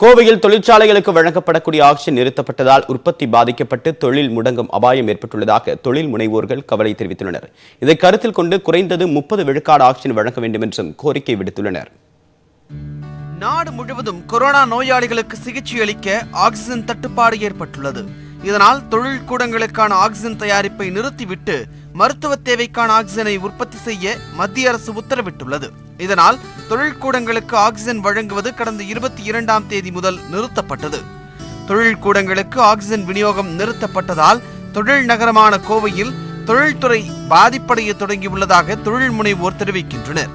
கோவையில் தொழிற்சாலைகளுக்கு வழங்கப்படக்கூடிய ஆக்சிஜன் நிறுத்தப்பட்டதால் உற்பத்தி பாதிக்கப்பட்டு தொழில் முடங்கும் அபாயம் ஏற்பட்டுள்ளதாக தொழில் முனைவோர்கள் கவலை தெரிவித்துள்ளனர். இதை கருத்தில் கொண்டு குறைந்தது 30 விழுக்காடு ஆக்சிஜன் வழங்க வேண்டும் என்றும் கோரிக்கை விடுத்துள்ளனர். நாடு முழுவதும் கொரோனா நோயாளிகளுக்கு சிகிச்சை அளிக்க ஆக்சிஜன் தட்டுப்பாடு ஏற்பட்டுள்ளது. இதனால் தொழில் கூடங்களுக்கான ஆக்சிஜன் தயாரிப்பை நிறுத்திவிட்டு மருத்துவ தேவைக்கான ஆக்சிஜனை உற்பத்தி செய்ய மத்திய அரசு உத்தரவிட்டுள்ளது. இதனால் தொழிற்கூடங்களுக்கு ஆக்சிஜன் வழங்குவது கடந்த 22ஆம் தேதி முதல் நிறுத்தப்பட்டது. தொழிற்கூடங்களுக்கு ஆக்சிஜன் விநியோகம் நிறுத்தப்பட்டதால் தொழில் நகரமான கோவையில் தொழில்துறை பாதிப்படைய தொடங்கியுள்ளதாக தொழில் முனைவோர் தெரிவிக்கின்றனர்.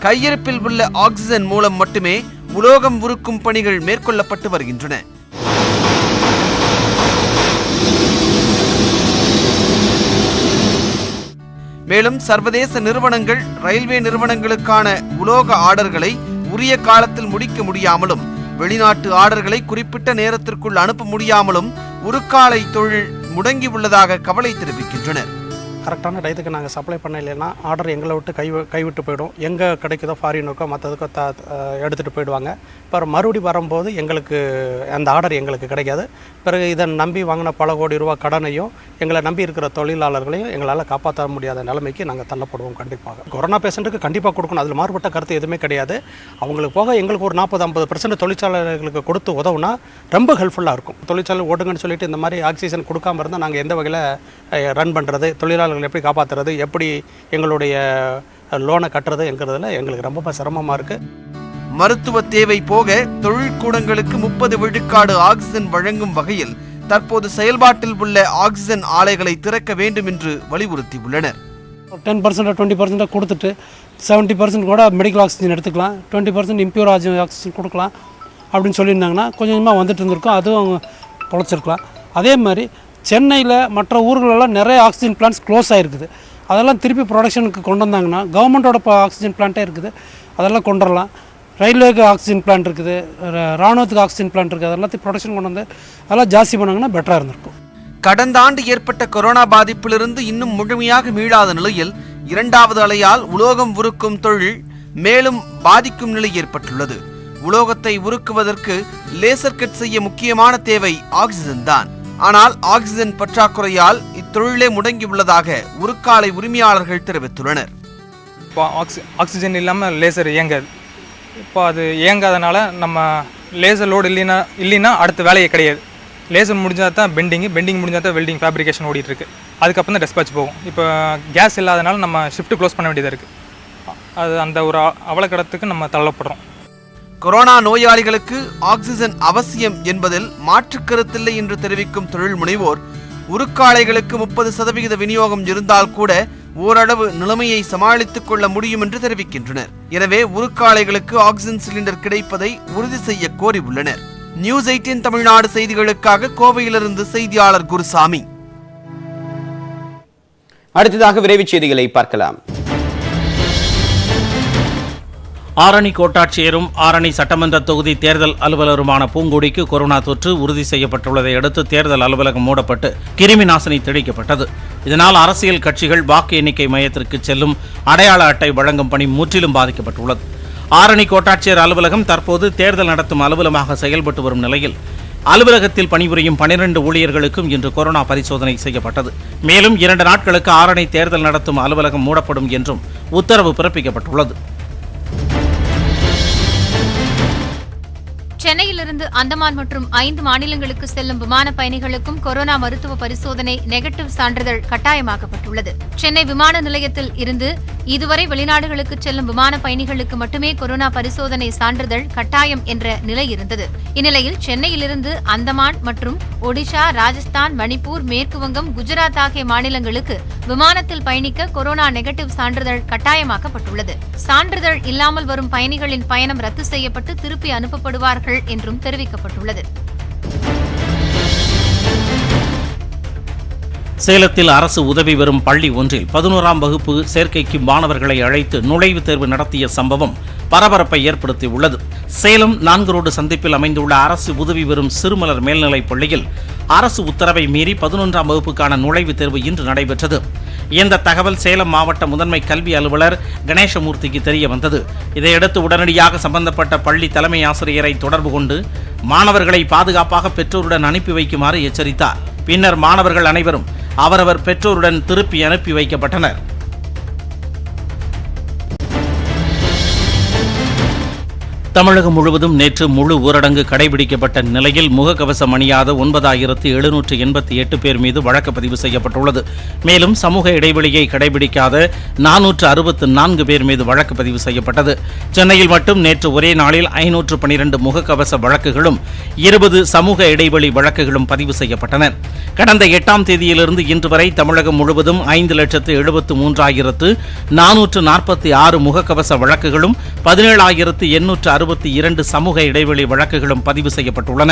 கையிருப்பில் உள்ள ஆக்சிஜன் மூலம் மட்டுமே உலோகம் உருக்கும் பணிகள் மேற்கொள்ளப்பட்டு வருகின்றன. மேலும் சர்வதேச நிறுவனங்கள் ரயில்வே நிறுவனங்களுக்கான உலோக ஆர்டர்களை உரிய காலத்தில் முடிக்க முடியாமலும் வெளிநாட்டு ஆர்டர்களை குறிப்பிட்ட நேரத்திற்குள் அனுப்ப முடியாமலும் உருக்காலை தொழில் முடங்கியுள்ளதாக கவலை தெரிவிக்கின்றனர். கரெக்டான டயத்துக்கு நாங்கள் சப்ளை பண்ண இல்லைன்னா ஆர்டர் எங்களை விட்டு கைவிட்டு போயிடும். எங்கே கிடைக்குதோ ஃபாரினுக்கோ மற்றதுக்கோ எடுத்துகிட்டு போயிடுவாங்க. இப்போ மறுபடி வரும்போது எங்களுக்கு அந்த ஆர்டர் எங்களுக்கு கிடைக்காது. பிறகு இதை நம்பி வாங்கின பல கோடி ரூபா கடனையும் எங்களை நம்பி இருக்கிற தொழிலாளர்களையும் எங்களால் காப்பாற்ற முடியாத நிலைமைக்கு நாங்கள் தள்ளப்படுவோம். கண்டிப்பாக கொரோனா பேஷண்ட்டுக்கு கண்டிப்பாக கொடுக்கணும். அதில் மாறுபட்ட கருத்து எதுவுமே கிடையாது. அவங்களுக்கு போக எங்களுக்கு ஒரு 40-50% தொழிற்சாலைகளுக்கு கொடுத்து உதவுனா ரொம்ப ஹெல்ப்ஃபுல்லாக இருக்கும். தொழிற்சாலை ஓடுங்கன்னு சொல்லிட்டு இந்த மாதிரி ஆக்சிஜன் கொடுக்காம இருந்தால் நாங்கள் எந்த வகையில் ரன் பண்ணுறது, தொழிலாளர்கள் எப்படி காப்பாற்றுறது, எப்படி எங்களுடைய லோனை கட்டுறது என்கிறதுல எங்களுக்கு ரொம்ப சிரமமாக இருக்குது. மருத்துவ தேவை போக தொழிற்கூடங்களுக்கு 30 விழுக்காடு ஆக்சிஜன் வழங்கும் வகையில் தற்போது செயல்பாட்டில் உள்ள ஆக்சிஜன் ஆலைகளை திறக்க வேண்டும் என்று வலியுறுத்தியுள்ளனர். 10% 20% கொடுத்துட்டு 70% கூட மெடிக்கல் ஆக்சிஜன் எடுத்துக்கலாம், 20% இம்பியூர் ஆக்சிஜன் கொடுக்கலாம் அப்படின்னு சொல்லியிருந்தாங்கன்னா கொஞ்சமாக வந்துட்டு இருந்திருக்கும். அதுவும் அவங்க பொழைச்சிருக்கலாம். அதே மாதிரி சென்னையில் மற்ற ஊர்களெல்லாம் நிறைய ஆக்சிஜன் பிளான்ட்ஸ் க்ளோஸ் ஆகிருக்குது. அதெல்லாம் திருப்பி ப்ரொடக்ஷனுக்கு கொண்டு வந்தாங்கன்னா கவர்மெண்ட்டோட ஆக்சிஜன் பிளான்ட்டே இருக்குது, அதெல்லாம் கொண்டு வரலாம். ரயில்வேக்கு ஆக்சிஜன் பிளான்ட் இருக்குது, ராணுவத்துக்கு ஆக்சிஜன் பிளான்ட் இருக்குது. அதெல்லாத்தையும் ப்ரொடக்ஷன் கொண்டு வந்து அதெல்லாம் ஜாஸ்தி பண்ணாங்கன்னா பெட்டராக இருந்திருக்கும். கடந்த ஆண்டு ஏற்பட்ட கொரோனா பாதிப்பிலிருந்து இன்னும் முழுமையாக மீளாத நிலையில் 2வது அலையால் உலோகம் உருக்கும் தொழில் மேலும் பாதிக்கும் நிலை ஏற்பட்டுள்ளது. உலோகத்தை உருக்குவதற்கு லேசர் கட் செய்ய முக்கியமான தேவை ஆக்சிஜன் தான். ஆனால் ஆக்சிஜன் பற்றாக்குறையால் இத்தொழிலே முடங்கியுள்ளதாக உருக்காலை உரிமையாளர்கள் தெரிவித்துள்ளனர். இப்போ ஆக்சிஜன் இல்லாமல் லேசர் இயங்காது. இப்போ அது இயங்காதனால நம்ம லேசர் லோடு இல்லைன்னா அடுத்த வேலையே கிடையாது. லேசர் முடிஞ்சால் தான் பெண்டிங் முடிஞ்சால் தான் வெல்டிங் ஃபேப்ரிகேஷன் ஓடிட்டுருக்கு. அதுக்கப்புறம் தான் டெஸ்பாச் போகும். இப்போ கேஸ் இல்லாதனால நம்ம ஷிஃப்ட் க்ளோஸ் பண்ண வேண்டியதாக இருக்குது. அது அந்த ஒரு அவலக்கடத்துக்கு நம்ம தள்ளப்படுறோம். கொரோனா நோயாளிகளுக்கு ஆக்சிஜன் அவசியம் என்பதில் மாற்று கருத்தில்லை என்று தெரிவிக்கும் தொழில் முனைவோர் உருக்காலைகளுக்கு 30% விநியோகம் இருந்தால் கூட ஓரளவு நிலைமையை சமாளித்துக் கொள்ள முடியும் என்று தெரிவிக்கின்றனர். எனவே உருக்காலைகளுக்கு ஆக்சிஜன் சிலிண்டர் கிடைப்பதை உறுதி செய்ய கோரி உள்ளனர். நியூஸ் 18 தமிழ்நாடு செய்திகளுக்காக கோவையிலிருந்து செய்தியாளர் குருசாமி. அடுத்ததாக விரைவுச் செய்திகளை பார்க்கலாம். ஆரணி கோட்டாட்சியரும் ஆரணி சட்டமன்ற தொகுதி தேர்தல் அலுவலருமான பூங்கொடிக்கு கொரோனா தொற்று உறுதி செய்யப்பட்டுள்ளதை அடுத்து தேர்தல் அலுவலகம் மூடப்பட்டு கிருமி நாசினி தெளிக்கப்பட்டது. இதனால் அரசியல் கட்சிகள் வாக்கு எண்ணிக்கை மையத்திற்கு செல்லும் அடையாள அட்டை வழங்கும் பணி முற்றிலும் பாதிக்கப்பட்டுள்ளது. ஆரணி கோட்டாட்சியர் அலுவலகம் தற்போது தேர்தல் நடத்தும் அலுவலகமாக செயல்பட்டு வரும் நிலையில் அலுவலகத்தில் பணிபுரியும் 12 ஊழியர்களுக்கும் இன்று கொரோனா பரிசோதனை செய்யப்பட்டது. மேலும் 2 நாட்களுக்கு ஆரணி தேர்தல் நடத்தும் அலுவலகம் மூடப்படும் என்றும் உத்தரவு பிறப்பிக்கப்பட்டுள்ளது. சென்னையிலிருந்து அந்தமான் மற்றும் 5 மாநிலங்களுக்கு செல்லும் விமான பயணிகளுக்கும் கொரோனா மருத்துவ பரிசோதனை நெகட்டிவ் சான்றிதழ் கட்டாயமாக்கப்பட்டுள்ளது. சென்னை விமான நிலையத்தில் இருந்து இதுவரை வெளிநாடுகளுக்கு செல்லும் விமான பயணிகளுக்கு மட்டுமே கொரோனா பரிசோதனை சான்றிதழ் கட்டாயம் என்ற நிலை இருந்தது. இந்நிலையில் சென்னையிலிருந்து அந்தமான் மற்றும் ஒடிஷா, ராஜஸ்தான், மணிப்பூர், மேற்குவங்கம், குஜராத் ஆகிய மாநிலங்களுக்கு விமானத்தில் பயணிக்க கொரோனா நெகட்டிவ் சான்றிதழ் கட்டாயமாக்கப்பட்டுள்ளது. சான்றிதழ் இல்லாமல் வரும் பயணிகளின் பயணம் ரத்து செய்யப்பட்டு திருப்பி அனுப்பப்படுவார்கள் என்றும் தெரிவிக்கப்பட்டுள்ளது. சேலத்தில் அரசு உதவி பெறும் பள்ளி ஒன்றில் 11ஆம் வகுப்பு சேர்க்கைக்கு மாணவர்களை அழைத்து நுழைவுத் தேர்வு நடத்திய சம்பவம் பரபரப்பை ஏற்படுத்தியுள்ளது. சேலம் 4 ரோடு சந்திப்பில் அமைந்துள்ள அரசு உதவி பெறும் சிறுமலர் மேல்நிலைப் பள்ளியில் அரசு உத்தரவை மீறி 11ஆம் வகுப்புக்கான நுழைவுத் தேர்வு இன்று நடைபெற்றது. இந்த தகவல் சேலம் மாவட்ட முதன்மை கல்வி அலுவலர் கணேசமூர்த்திக்கு தெரிய வந்தது. இதையடுத்து உடனடியாக சம்பந்தப்பட்ட பள்ளி தலைமை ஆசிரியரை தொடர்பு கொண்டு மாணவர்களை பாதுகாப்பாக பெற்றோருடன் அனுப்பி வைக்குமாறு எச்சரித்தார். பின்னர் மாணவர்கள் அனைவரும் அவரவர் பெற்றோருடன் திருப்பி அனுப்பி வைக்கப்பட்டனர். தமிழகம் முழுவதும் நேற்று முழு ஊரடங்கு கடைபிடிக்கப்பட்ட நிலையில் முகக்கவசம் அணியாத 9788 பேர் மீது வழக்கு பதிவு செய்யப்பட்டுள்ளது. மேலும் சமூக இடைவெளியை கடைபிடிக்காத 464 பேர் மீது வழக்கு பதிவு செய்யப்பட்டது. சென்னையில் மட்டும் நேற்று ஒரே நாளில் 512 முகக்கவச வழக்குகளும் 20 சமூக இடைவெளி வழக்குகளும் பதிவு செய்யப்பட்டன. கடந்த 8ஆம் தேதியிலிருந்து இன்று வரை தமிழகம் முழுவதும் 5,73,446 முகக்கவச வழக்குகளும் 17,862 சமூக இடைவெளி வழக்குகளும் பதிவு செய்யப்பட்டுள்ளன.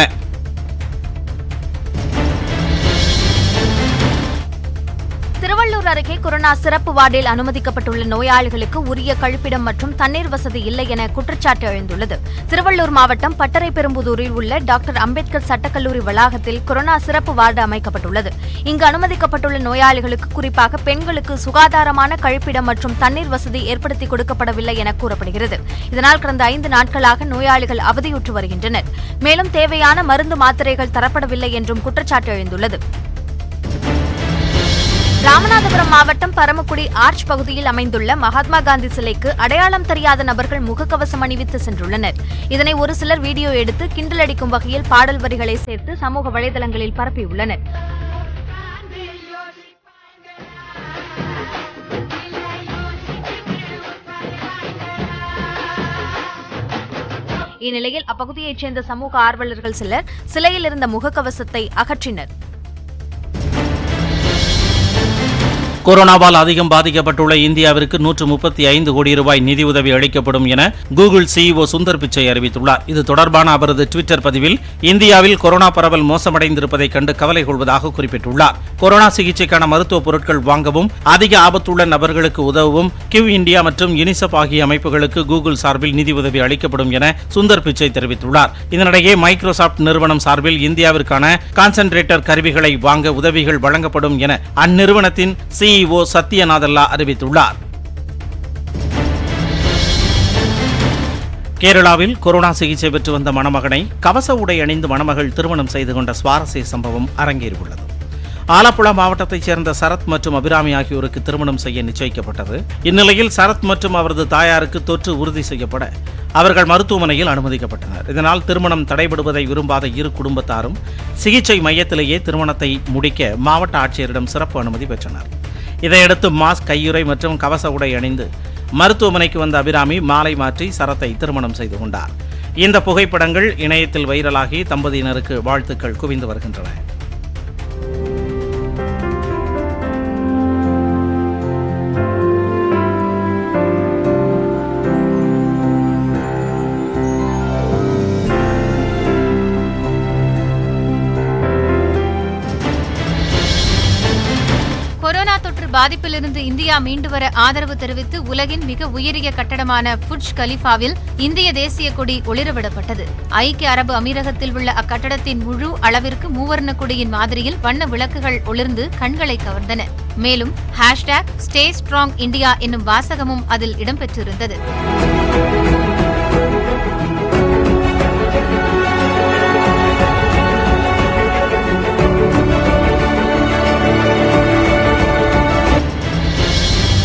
திருவள்ளூர் அருகே கொரோனா சிறப்பு வார்டில் அனுமதிக்கப்பட்டுள்ள நோயாளிகளுக்கு உரிய கழிப்பிடம் மற்றும் தண்ணீர் வசதி இல்லை என குற்றச்சாட்டு எழுந்துள்ளது. திருவள்ளூர் மாவட்டம் பட்டரைப்பெரும்புதூரில் உள்ள டாக்டர் அம்பேத்கர் சட்டக்கல்லூரி வளாகத்தில் கொரோனா சிறப்பு வார்டு அமைக்கப்பட்டுள்ளது. இங்கு அனுமதிக்கப்பட்டுள்ள நோயாளிகளுக்கு, குறிப்பாக பெண்களுக்கு சுகாதாரமான கழிப்பிடம் மற்றும் தண்ணீர் வசதி ஏற்படுத்தி கொடுக்கப்படவில்லை என கூறப்படுகிறது. இதனால் கடந்த 5 நாட்களாக நோயாளிகள் அவதியுற்று வருகின்றனர். மேலும் தேவையான மருந்து மாத்திரைகள் தரப்படவில்லை என்றும் குற்றச்சாட்டு எழுந்துள்ளது. ராமநாதபுரம் மாவட்டம் பரமக்குடி ஆர்ச் பகுதியில் அமைந்துள்ள மகாத்மா காந்தி சிலைக்கு அடையாளம் தெரியாத நபர்கள் முகக்கவசம் அணிவித்து சென்றுள்ளனர். இதனை ஒரு சிலர் வீடியோ எடுத்து கிண்டலடிக்கும் வகையில் பாடல் வரிகளை சேர்த்து சமூக வலைதளங்களில் பரப்பியுள்ளனர். இந்நிலையில் அப்பகுதியைச் சேர்ந்த சமூக ஆர்வலர்கள் சிலர் சிலையில் இருந்த முகக்கவசத்தை அகற்றினர். கொரோனாவால் அதிகம் பாதிக்கப்பட்டுள்ள இந்தியாவிற்கு 135 கோடி ரூபாய் நிதியுதவி அளிக்கப்படும் என கூகுள் CEO சுந்தர் பிச்சை அறிவித்துள்ளார். இது தொடர்பான அவரது ட்விட்டர் பதிவில் இந்தியாவில் கொரோனா பரவல் மோசமடைந்திருப்பதை கண்டு கவலை கொள்வதாக குறிப்பிட்டுள்ளார். கொரோனா சிகிச்சைக்கான மருத்துவ பொருட்கள் வாங்கவும் அதிக ஆபத்துள்ள நபர்களுக்கு உதவவும் கியூ இந்தியா மற்றும் யுனிசெஃப் ஆகிய அமைப்புகளுக்கு கூகுள் சார்பில் நிதியுதவி அளிக்கப்படும் என சுந்தர் பிச்சை தெரிவித்துள்ளார். இதனிடையே மைக்ரோசாப்ட் நிறுவனம் சார்பில் இந்தியாவிற்கான கான்சென்ட்ரேட்டர் கருவிகளை வாங்க உதவிகள் வழங்கப்படும் என அந்நிறுவனத்தின் CEO சத்ய நாதல்லா அறிவித்துள்ளார். கேரளாவில் கொரோனா சிகிச்சை பெற்று வந்த மணமகனை கவச உடை அணிந்து மணமகள் திருமணம் செய்து கொண்ட சுவாரஸ்ய சம்பவம் அரங்கேறியுள்ளது. ஆலப்புழா மாவட்டத்தைச் சேர்ந்த சரத் மற்றும் அபிராமி ஆகியோருக்கு திருமணம் செய்ய நிச்சயிக்கப்பட்டது. இந்நிலையில் சரத் மற்றும் அவரது தாயாருக்கு தொற்று உறுதி செய்யப்பட அவர்கள் மருத்துவமனையில் அனுமதிக்கப்பட்டனர். இதனால் திருமணம் தடைபடுவதை விரும்பாத இரு குடும்பத்தாரும் சிகிச்சை மையத்திலேயே திருமணத்தை முடிக்க மாவட்ட ஆட்சியரிடம் சிறப்பு அனுமதி பெற்றனர். இதையடுத்து மாஸ்க், கையுறை மற்றும் கவச உடை அணிந்து மருத்துவமனைக்கு வந்த அபிராமி மாலை மாற்றி சரத்தை திருமணம் செய்து கொண்டார். இந்த புகைப்படங்கள் இணையத்தில் வைரலாகி தம்பதியினருக்கு வாழ்த்துக்கள் குவிந்து வருகின்றன. கொரோனா தொற்று பாதிப்பிலிருந்து இந்தியா மீண்டு வர ஆதரவு தெரிவித்து உலகின் மிக உயரிய கட்டடமான புர்ஜ் கலிஃபாவில் இந்திய தேசிய கொடி ஒளிரவிடப்பட்டது. ஐக்கிய அரபு அமீரகத்தில் உள்ள அக்கட்டடத்தின் முழு அளவிற்கு மூவர்ண கொடியின் மாதிரியில் வண்ண விளக்குகள் ஒளிர்ந்து கண்களை கவர்ந்தன. மேலும் #Stay Strong India என்னும் வாசகமும் அதில் இடம்பெற்றிருந்தது.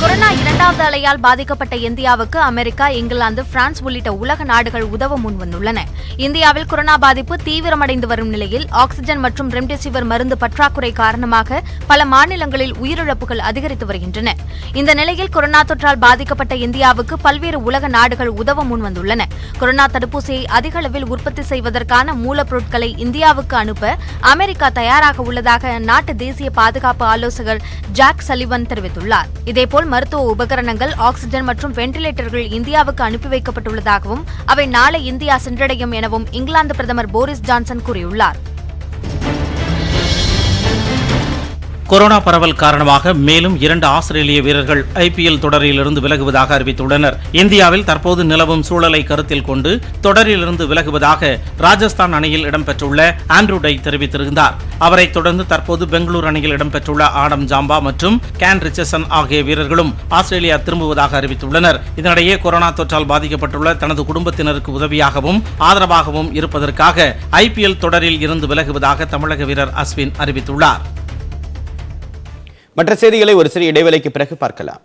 கொரோனா 2வது அலையால் பாதிக்கப்பட்ட இந்தியாவுக்கு அமெரிக்கா, இங்கிலாந்து, பிரான்ஸ் உள்ளிட்ட உலக நாடுகள் உதவ முன்வந்துள்ளன. இந்தியாவில் கொரோனா பாதிப்பு தீவிரமடைந்து வரும் நிலையில் ஆக்ஸிஜன் மற்றும் ரெம்டெசிவிர் மருந்து பற்றாக்குறை காரணமாக பல மாநிலங்களில் உயிரிழப்புகள் அதிகரித்து வருகின்றன. இந்த நிலையில் கொரோனா தொற்றால் பாதிக்கப்பட்ட இந்தியாவுக்கு பல்வேறு உலக நாடுகள் உதவ முன்வந்துள்ளன. கொரோனா தடுப்பூசியை அதிக அளவில் உற்பத்தி செய்வதற்கான மூலப்பொருட்களை இந்தியாவுக்கு அனுப்ப அமெரிக்கா தயாராக உள்ளதாக அந்நாட்டு தேசிய பாதுகாப்பு ஆலோசகர் ஜாக் சலிவன் தெரிவித்துள்ளார். இதேபோல் மருத்துவ உபகரணங்கள், ஆக்ஸிஜன் மற்றும் வெண்டிலேட்டர்கள் இந்தியாவுக்கு அனுப்பி வைக்கப்பட்டுள்ளதாகவும் அவை நாளை இந்தியா சென்றடையும் எனவும் இங்கிலாந்து பிரதமர் போரிஸ் ஜான்சன் கூறியுள்ளார். கொரோனா பரவல் காரணமாக மேலும் 2 ஆஸ்திரேலிய வீரர்கள் IPL தொடரிலிருந்து விலகுவதாக அறிவித்துள்ளனர். இந்தியாவில் தற்போது நிலவும் சூழலை கருத்தில் கொண்டு தொடரிலிருந்து விலகுவதாக ராஜஸ்தான் அணியில் இடம்பெற்றுள்ள ஆண்ட்ரூ டை தெரிவித்திருந்தார். அவரைத் தொடர்ந்து தற்போது பெங்களூரு அணியில் இடம்பெற்றுள்ள ஆடம் ஜாம்பா மற்றும் கேன் ரிச்சர்சன் ஆகிய வீரர்களும் ஆஸ்திரேலியா திரும்புவதாக அறிவித்துள்ளனர். இதனிடையே கொரோனா தொற்றால் பாதிக்கப்பட்டுள்ள தனது குடும்பத்தினருக்கு உதவியாகவும் ஆதரவாகவும் இருப்பதற்காக IPL தொடரில் இருந்து விலகுவதாக தமிழக வீரர் அஸ்வின் அறிவித்துள்ளார். மற்ற செய்திகளை ஒரு சிறிய இடைவேளைக்கு பிறகு பார்க்கலாம்.